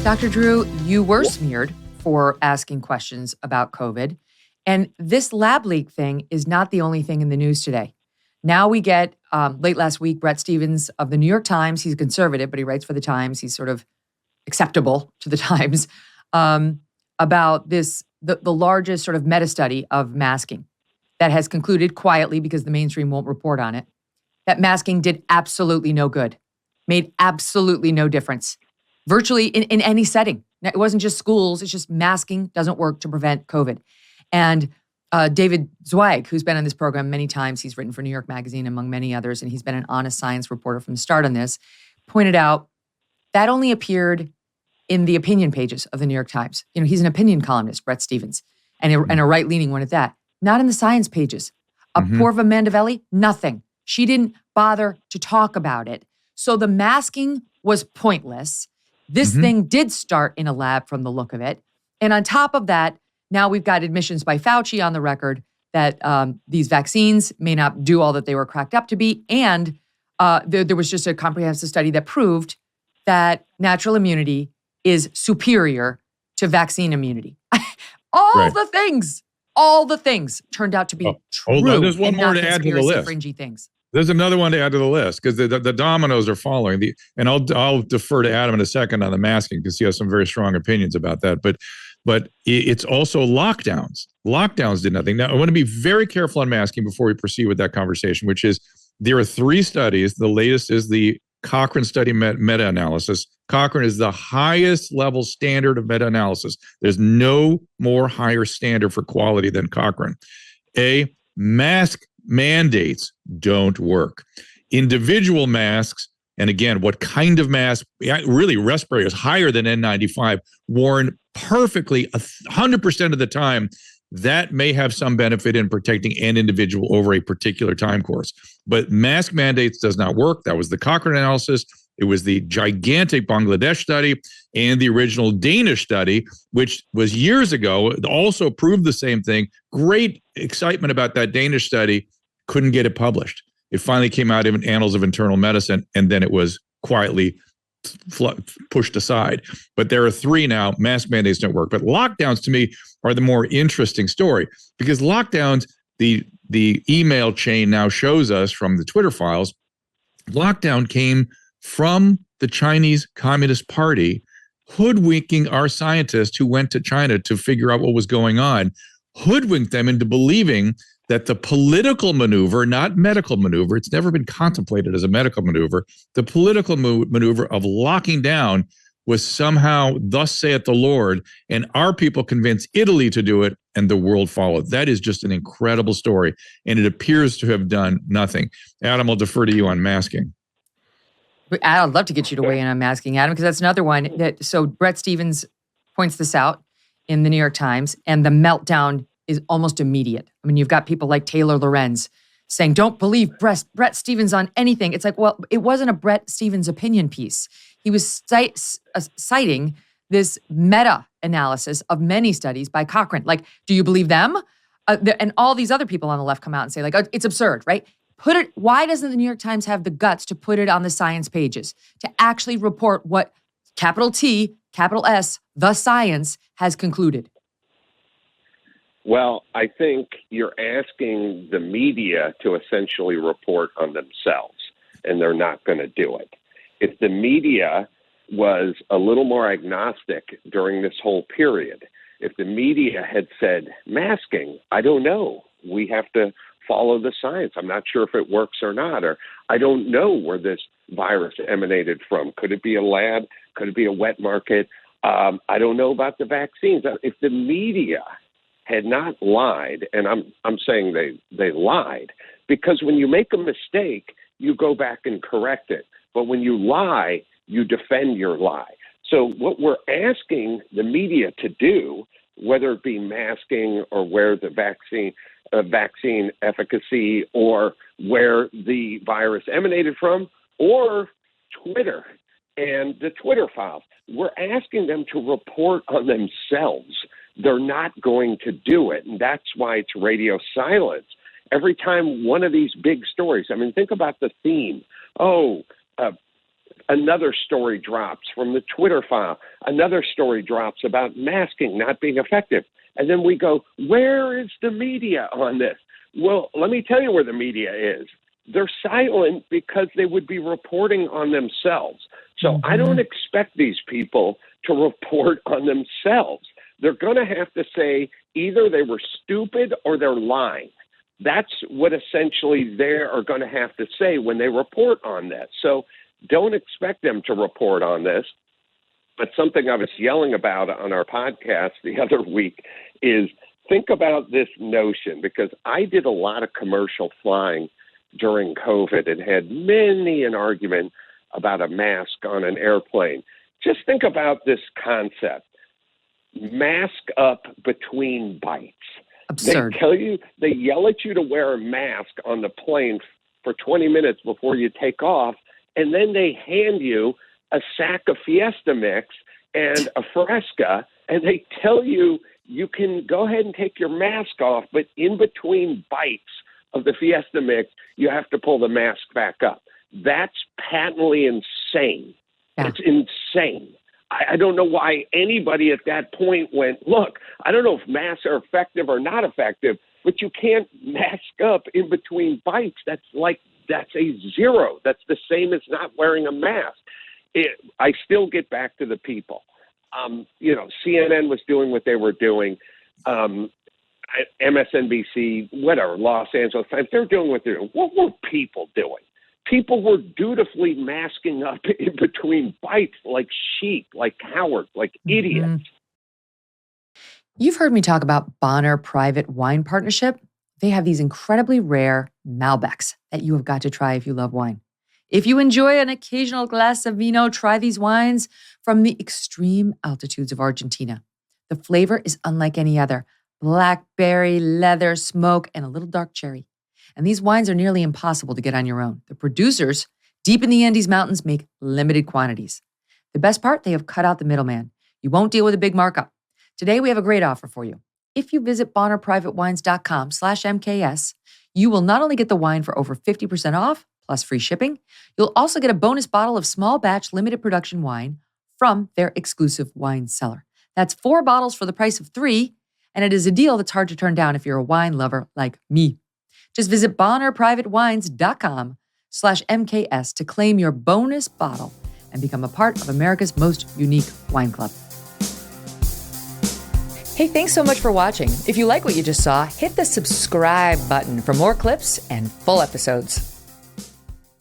Dr. Drew, you were smeared for asking questions about COVID. And this lab leak thing is not the only thing in the news today. Now we get, late last week, Bret Stephens of the New York Times, he's conservative, but he writes for the Times. He's sort of acceptable to the Times, about this, the largest sort of meta-study of masking that has concluded quietly, because the mainstream won't report on it, that masking did absolutely no good, made absolutely no difference, virtually in any setting. It wasn't just schools, it's just masking doesn't work to prevent COVID. And David Zweig, who's been on this program many times, he's written for New York Magazine, among many others, and he's been an honest science reporter from the start on this, pointed out that only appeared in the opinion pages of the New York Times. You know, he's an opinion columnist, Bret Stephens, and a right-leaning one at that. Not in the science pages. Apoorva Mandavelli, nothing. She didn't bother to talk about it. So the masking was pointless. This thing did start in a lab from the look of it. And on top of that, now we've got admissions by Fauci on the record that these vaccines may not do all that they were cracked up to be. And there was just a comprehensive study that proved that natural immunity is superior to vaccine immunity. All the things turned out to be true. Hold on, there's one more to add to the list. Fringy things. There's another one to add to the list, because the dominoes are following. And I'll defer to Adam in a second on the masking, because he has some very strong opinions about that. But it's also lockdowns. Lockdowns did nothing. Now, I want to be very careful on masking before we proceed with that conversation, which is there are 3 studies. The latest is the Cochrane study meta-analysis. Cochrane is the highest level standard of meta-analysis. There's no more higher standard for quality than Cochrane. Mask mandates don't work. Individual masks, and again, what kind of mask, really respirators higher than N95, worn perfectly 100% of the time, that may have some benefit in protecting an individual over a particular time course. But mask mandates does not work. That was the Cochrane analysis. It was the gigantic Bangladesh study and the original Danish study, which was years ago, also proved the same thing. Great excitement about that Danish study. Couldn't get it published. It finally came out in Annals of Internal Medicine, and then it was quietly pushed aside. But there are 3 now. Mask mandates don't work. But lockdowns, to me, are the more interesting story, because lockdowns, the email chain now shows us from the Twitter files, lockdown came from the Chinese Communist Party hoodwinking our scientists who went to China to figure out what was going on, hoodwinked them into believing that the political maneuver, not medical maneuver, it's never been contemplated as a medical maneuver, the political maneuver of locking down was somehow, thus saith the Lord, and our people convinced Italy to do it, and the world followed. That is just an incredible story, and it appears to have done nothing. Adam, I'll defer to you on masking. I'd love to get you to weigh in on masking, Adam, because that's another one. So Bret Stephens points this out in the New York Times, and the meltdown is almost immediate. I mean, you've got people like Taylor Lorenz saying, don't believe Bret Stephens on anything. It's like, well, it wasn't a Bret Stephens opinion piece. He was citing this meta-analysis of many studies by Cochrane. Like, do you believe them? And all these other people on the left come out and say, like, oh, it's absurd, right? Why doesn't the New York Times have the guts to put it on the science pages, to actually report what capital T, capital S, the science has concluded? Well, I think you're asking the media to essentially report on themselves, and they're not going to do it. If the media was a little more agnostic during this whole period, if the media had said, masking, I don't know, we have to follow the science. I'm not sure if it works or not, or I don't know where this virus emanated from. Could it be a lab? Could it be a wet market? I don't know about the vaccines. If the media had not lied, and I'm saying they lied, because when you make a mistake, you go back and correct it. But when you lie, you defend your lie. So what we're asking the media to do, whether it be masking or where the vaccine efficacy or where the virus emanated from, or Twitter and the Twitter files, we're asking them to report on themselves. They're not going to do it, and that's why it's radio silence. Every time one of these big stories, I mean, think about the theme. Another story drops from the Twitter file. Another story drops about masking not being effective. And then we go, where is the media on this? Well, let me tell you where the media is. They're silent because they would be reporting on themselves. So I don't expect these people to report on themselves. They're going to have to say either they were stupid or they're lying. That's what essentially they are going to have to say when they report on this. So don't expect them to report on this. But something I was yelling about on our podcast the other week is think about this notion, because I did a lot of commercial flying during COVID and had many an argument about a mask on an airplane. Just think about this concept. Mask up between bites. Absurd. They yell at you to wear a mask on the plane for 20 minutes before you take off, and then they hand you a sack of Fiesta Mix and a Fresca, and they tell you you can go ahead and take your mask off, but in between bites of the Fiesta Mix, you have to pull the mask back up. That's patently insane. Yeah. It's insane. I don't know why anybody at that point went, look, I don't know if masks are effective or not effective, but you can't mask up in between bites. That's a zero. That's the same as not wearing a mask. I still get back to the people. CNN was doing what they were doing. MSNBC, whatever, Los Angeles Times, they're doing what they're doing. What were people doing? People were dutifully masking up in between bites like sheep, like cowards, like idiots. You've heard me talk about Bonner Private Wine Partnership. They have these incredibly rare Malbecs that you have got to try if you love wine. If you enjoy an occasional glass of vino, try these wines from the extreme altitudes of Argentina. The flavor is unlike any other. Blackberry, leather, smoke, and a little dark cherry. And these wines are nearly impossible to get on your own. The producers, deep in the Andes Mountains, make limited quantities. The best part, they have cut out the middleman. You won't deal with a big markup. Today, we have a great offer for you. If you visit bonnerprivatewines.com/MKS, you will not only get the wine for over 50% off, plus free shipping, you'll also get a bonus bottle of small batch limited production wine from their exclusive wine cellar. That's 4 bottles for the price of 3, and it is a deal that's hard to turn down if you're a wine lover like me. Just visit bonnerprivatewines.com/MKS to claim your bonus bottle and become a part of America's most unique wine club. Hey, thanks so much for watching. If you like what you just saw, hit the subscribe button for more clips and full episodes.